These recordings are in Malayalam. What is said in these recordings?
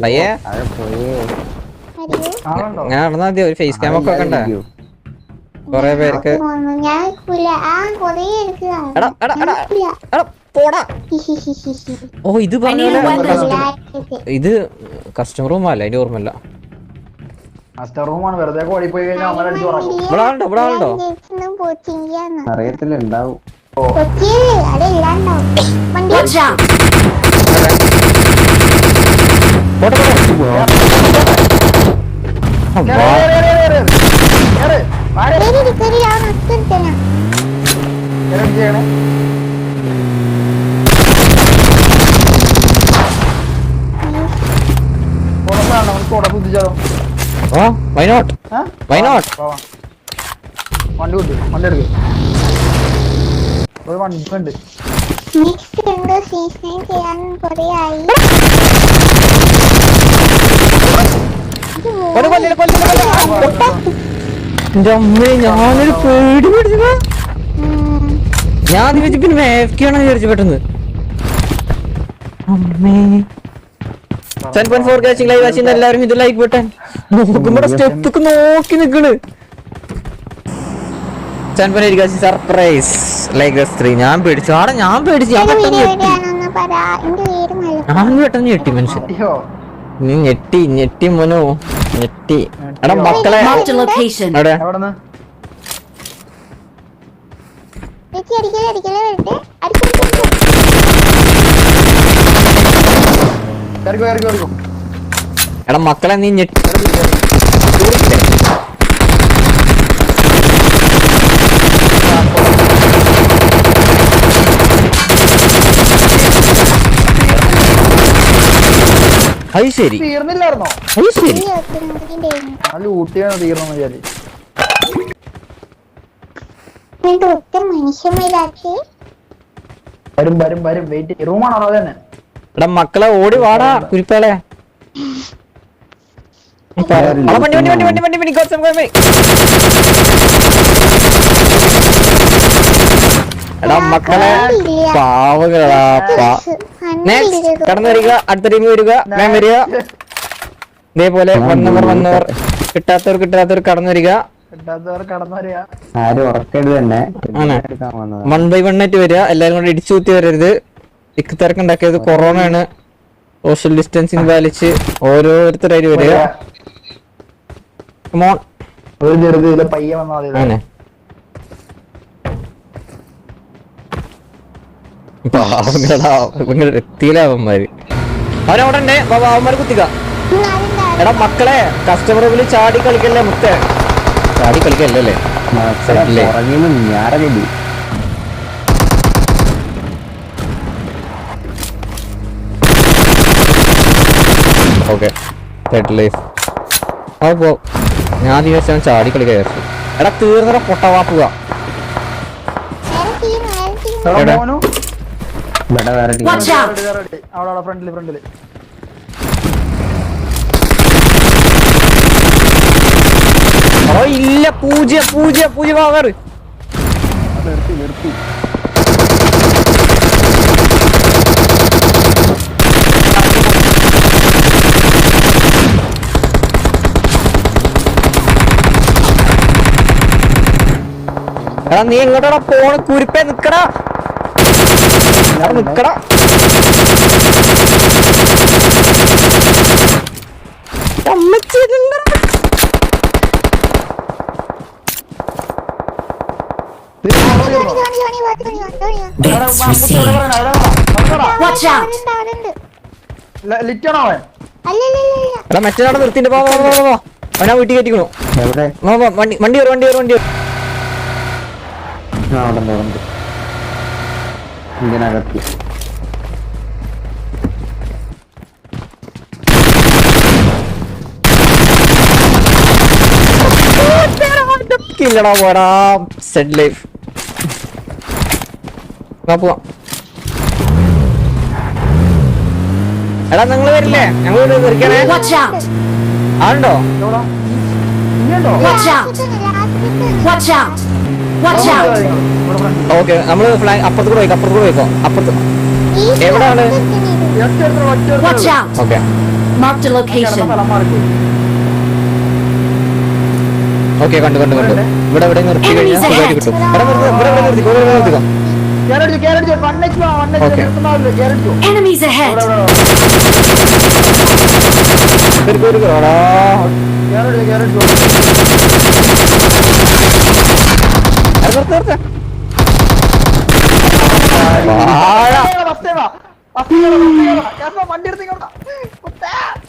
പയ്യെ ഞാൻ നടന്നാ മതി. ഒരു ഫേസ് ക്യാം ഒക്കെ കണ്ട കൊറേ പേർക്ക്. ഓ ഇത് പറഞ്ഞ ഇത് കസ്റ്റമർ റൂം അല്ല, അതിന്റെ ഓർമ്മല്ല. ഇവിടെ ആളുണ്ടോ? അറിയത്തില്ല, ഉണ്ടാവും. Why not? Why not? വണ്ടി എടുക്ക്. ഒരു വണ്ടി ഉണ്ട്. ഞാനൊരു പേടി പിടിച്ചതാ. ഞാൻ വെച്ച് പിന്നെ മേഫ്ക്കാണെന്ന് വിചാരിച്ചു പെട്ടെന്ന്. അമ്മേ 10.4 കാച്ചിങ് ലൈവ് ആച്ചിന്ന് എല്ലാവരും ഇത് ലൈക്ക് ബട്ടൺ നോക്കുമ്പോ സ്റ്റെപ്പൊക്കെ നോക്കി നിക്കണ്. 10.8 കാച്ചിങ് സർപ്രൈസ് ലൈക്ക് 3. ഞാൻ പേടിച്ചു ആടെ, ഞാൻ പെട്ടെന്ന് ഞെട്ടി മനുഷ്യൻ. നീ ഞെട്ടി മോനോ ഞെട്ടി. എടാ മക്കളെ എവിടെ എടാ മക്കളെ നീ ഞെട്ടി. അത് ശരി തീർന്നില്ലായിരുന്നോ? അത് ശരി ഊട്ടിയാണ് തീർന്നു വിചാരിച്ചു. വരും വെയിറ്റ്. റൂമാണോ അത് തന്നെ? എടാ മക്കളെ ഓടി വാടാ കുരിപ്പേളെ. എടാ മക്കളെ പാവകളാ. കടന്നു വരിക, അടുത്ത ടീം വരിക, മാം വരിക. ഇതേപോലെ വന്നവർ കിട്ടാത്തവർ കടന്നു വരിക. വൺ ബൈ വൺ ആയിട്ട് വരിക. എല്ലാരും കൂടെ ഇടിച്ചു കുത്തി വരരുത്. തിരക്കുണ്ടാക്കിയത് കൊറോണയാണ്. സോഷ്യൽ ഡിസ്റ്റൻസിങ് പാലിച്ച് ഓരോരുത്തരായിട്ട് വരിക. അങ്ങനെ എത്തിയില്ലവന്മാര്. അവനവിടെ ഉണ്ട്. അവന്മാര് കുത്തിക്ക. എടാ മക്കളെ കസ്റ്റമർ റൂമിൽ ചാടി കളിക്കല്ലേ മുത്തേ. ചാടി കളിക്കല്ലേ. ഓക്കെ അപ്പോ ഞാൻ ദിവസം ചാടി കളിക്കാൻ വിചാരിച്ചു. എടാ തീർന്നട പൊട്ടവാപ്പുക. ഓ ഇല്ല, പൂജ പവർ. എടാ നീ എങ്ങോട്ടാ പോണ കുരിപ്പേ? നിക്കടാ. മറ്റേ നിർത്തിട്ട് അവനാ വീട്ടിൽ കയറ്റിക്കണു. വണ്ടി ഇതിനകത്ത് ഇല്ലടാ പോടാ. സെഡ് ലൈഫ് പോവാം. എടാ നിങ്ങള് വരില്ലേ? ഞങ്ങൾ ആണ്ടോ? ഓക്കെ നമ്മള് അപ്പുറത്ത് കൂടെ പോയിക്കോ. അപ്പുറത്ത് എവിടെയാണ്? Watch out! Okay Marked a location. Okay കണ്ടു കണ്ടു കണ്ടു. ഇവിടെ ഇവിടെ നിർത്തി കഴിഞ്ഞാൽ സുഖമായിട്ട് കിട്ടും. ഇവിടെ നിർത്തിക്കോ. Okay. Enemies ahead!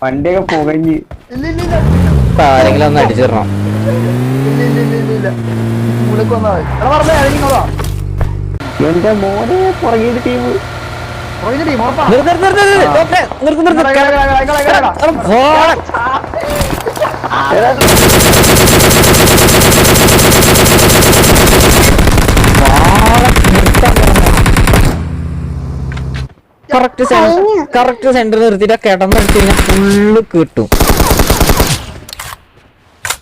വണ്ടിയൊക്കെ പുകഞ്ഞ് ആരെങ്കിലും ഒന്ന് അടിച്ചിടണം. എന്റെ മോനെ പുറകിൽ ടീം കറക്റ്റ് സെന്റർ നിർത്തിയിട്ട് കിടന്നടിച്ച് കഴിഞ്ഞാൽ ഫുള്ള് കിട്ടും.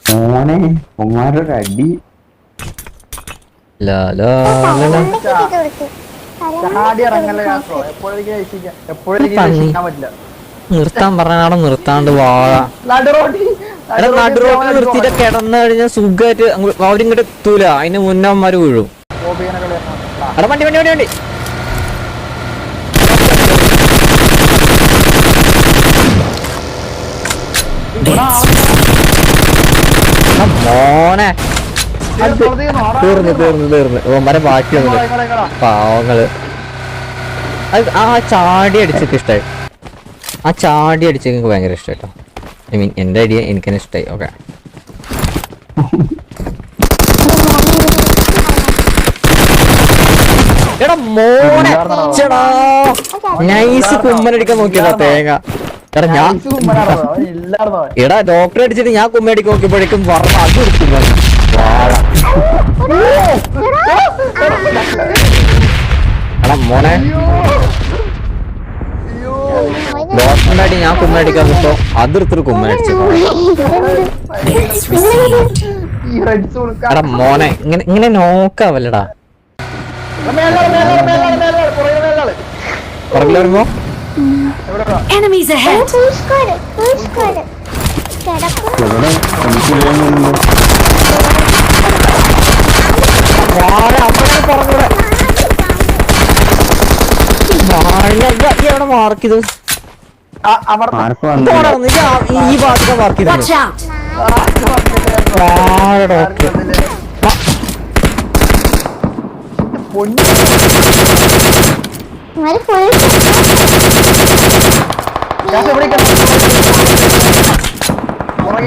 മോനെ ഉമ്മാരുടെ അടി നിർത്താൻ പറഞ്ഞാടെ നിർത്താണ്ട് വാഴ നടുറോട്ടിൽ നിർത്തിയിട്ട് കിടന്നു കഴിഞ്ഞാൽ സുഖമായിട്ട് അവരിങ്ങോട്ട് എത്തൂല. അതിന് മുന്നേ അമ്മമാര് വീഴും. എടാ വണ്ടി വണ്ടി വണ്ടി വണ്ടി മോനെ തീർന്നു തീർന്നു തീർന്നു. ഓന്മാരെ ബാക്കിയൊന്നുമില്ല പാവങ്ങള്. ആ ചാടി അടിച്ചൊക്കെ ഇഷ്ടമായി. ആ ചാടി അടിച്ചൊക്കെ എനിക്ക് ഭയങ്കര ഇഷ്ടമായി കേട്ടോ. ഐ മീൻ എന്റെ ഐഡിയ എനിക്ക് തന്നെ ഇഷ്ടമായി. ഓക്കെ എടാ മോനെ ചെടാ നൈസ് കുമ്മനടിക്കാൻ നോക്കിയടാ തേങ്ങ. എടാ ഞാൻ എടാ ഡോക്ടറെ അടിച്ചിട്ട് ഞാൻ കുമ്മനടിക്കാൻ നോക്കിയപ്പോഴേക്കും പറഞ്ഞ അത് എടുക്കുന്നു. എടാ മോനെ ഡോക്ടറിന്റെ അടി ഞാൻ കുമ്മനടിക്കാൻ നോക്കോ അതെടുത്തൊരു കുമ്മനടിച്ചു. എടാ മോനെ ഇങ്ങനെ ഇങ്ങനെ നോക്കാവല്ലടാ. പുറകിൽ വരുമ്പോ Enemies ahead! എവിടെ മാർക്ക് ചെയ്തു? ഈ ഭാഗത്ത് മാർക്ക് ചെയ്തു. Watch out!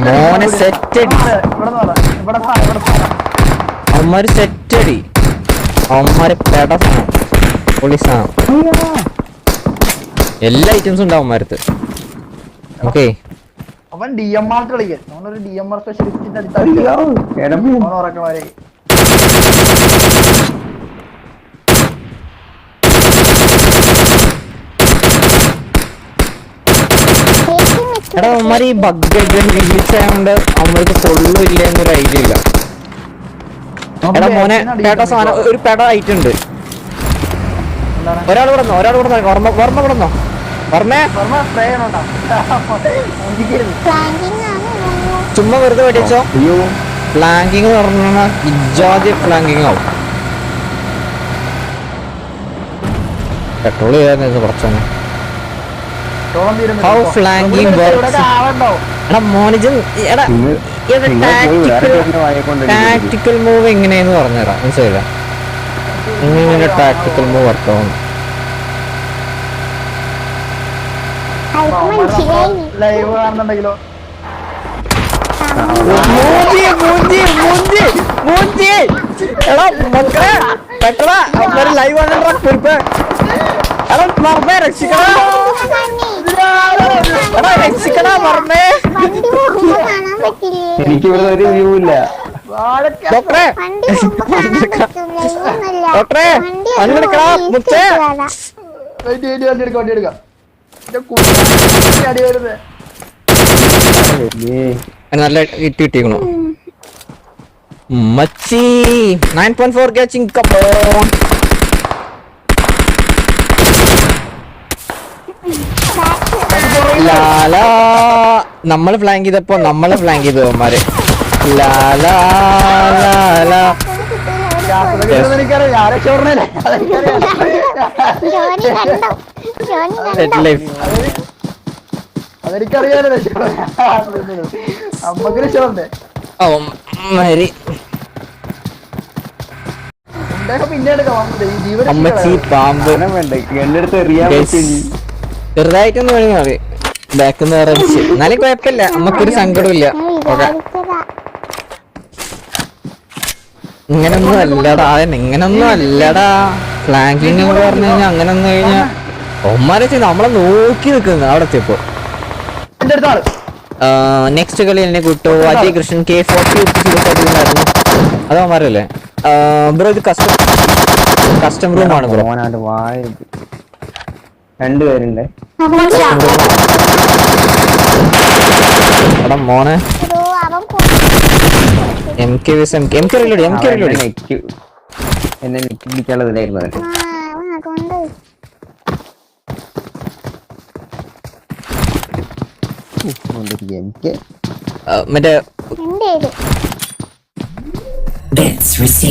മോനെ സെറ്റടി അമ്മമാര് സെറ്റടി അമ്മമാരെ പെട സാധനം പൊളി സാധനം. എല്ലാ ഐറ്റംസും ഉണ്ടാവും അമ്മമാരത്ത്. ഓക്കെ അവൻ DMR കളിക്കാൻ അവനൊരു DMR സ്പെഷ്യലിസ്റ്റിന്റെ അടുത്ത് എടാ അമ്മമാര് ഈ ബഗ് റിലീസ് ആയതുകൊണ്ട് അമ്മക്ക് കൊള്ളില്ല എന്നൊരു ഐഡിയ ഇല്ല. എടാ മോനെ പേട്ട സാധനം ഒരു പെട ആയിട്ടുണ്ട്. ഒരാൾ വിടന്നോ വർമ്മ വിടന്നോ വർമ്മേ ചുമ്മാ വെറുതെ വെടിച്ചോ. ഫ്ലാങ്കിങ് പറഞ്ഞ ഇജാതി ഫ്ലാങ്കിങ് ആവും. പെട്രോൾ ചെയ്യാൻ കുറച്ചോന്നെ ഹൗ ഫ്ലാങ്കിങ് വർക്ക്സ്. എടാ മോനിജൻ എടാ ടാക്ടിക്കൽ മൂവ് എങ്ങനെയെന്ന് പറഞ്ഞുതരാ. മനസ്സിലായില്ല എങ്ങനെ ടാക്ടിക്കൽ മൂവ് വർക്കാവും. ലൈവ് കാണുന്നുണ്ടെങ്കിലോ എടാ മക്കളെ പെട്ടടാ അവര് ലൈവ് ആണെടാ കുറിപ്പ്. എടാ മറന്നേ രക്ഷിക്കടാ. എടാ രക്ഷിക്കടാ മറന്നേ. എനിക്കിവിടെ ഒരു വ്യൂ ഇല്ല. ഡോക്ടറെ ഡോക്ടറെ വണ്ടിയെടുക്കടാ മുത്തേ. വണ്ടി എടുക്കാം നല്ല ഇട്ട് കിട്ടിക്കണു മച്ചി. 9.4 catching come on. ലാലാ നമ്മള് ഫ്ലാങ്ക് ചെയ്തപ്പോ നമ്മളെ ഫ്ലാങ്ക് ചെയ്തു അവന്മാര്. ലാലാ ലാലാ എനിക്കറിയാം ഞാൻ രക്ഷപ്പെടണേ സെറ്റ് ലൈഫ്. അതെനിക്കറിയാലോ രക്ഷപ്പെടാൻ നമ്മക്ക് രക്ഷപ്പെടണ്ടേ. അവന്മാര് പിന്നെ എടുക്കാം ജീവൻ അമ്മച്ചി പാമ്പ് എന്റെ അടുത്ത് എറിയാൻ ചെറുതായിട്ടൊന്നും വേണമെങ്കിൽ മതി. ബാക്കിൽ നിന്ന് വേറെ അടിച്ച് എന്നാലും കുഴപ്പമില്ല, നമുക്കൊരു സങ്കടവും ഇല്ല. ഓക്കെ ഇങ്ങനൊന്നും അല്ലടാ, ഇങ്ങനൊന്നും അല്ലടാ. ഫ്ലാങ്കിങ് എന്ന് പറഞ്ഞു കഴിഞ്ഞാൽ അങ്ങനെ വന്നു കഴിഞ്ഞാൽ ഒമ്മാരെ നമ്മളെ നോക്കി നിൽക്കുന്നു അവിടെ എത്തിയപ്പോ. എന്റെ അടുത്താണ് നെക്സ്റ്റ് കളി എന്നെ കൂട്ടോ അജയ് കൃഷ്ണൻ K40 ആയിരുന്നു. അത് അവന്മാരല്ലേ ബ്രോ? ഇത് കസ്റ്റം റൂം ആണ് ബ്രോ. രണ്ടുപേരുണ്ട്. Watch out. എടാ മോനെ MK reload. എന്നെ നെറ്റിടിക്കാനുള്ളതിലായിരുന്നു അവൻ. മറ്റേ Bits received.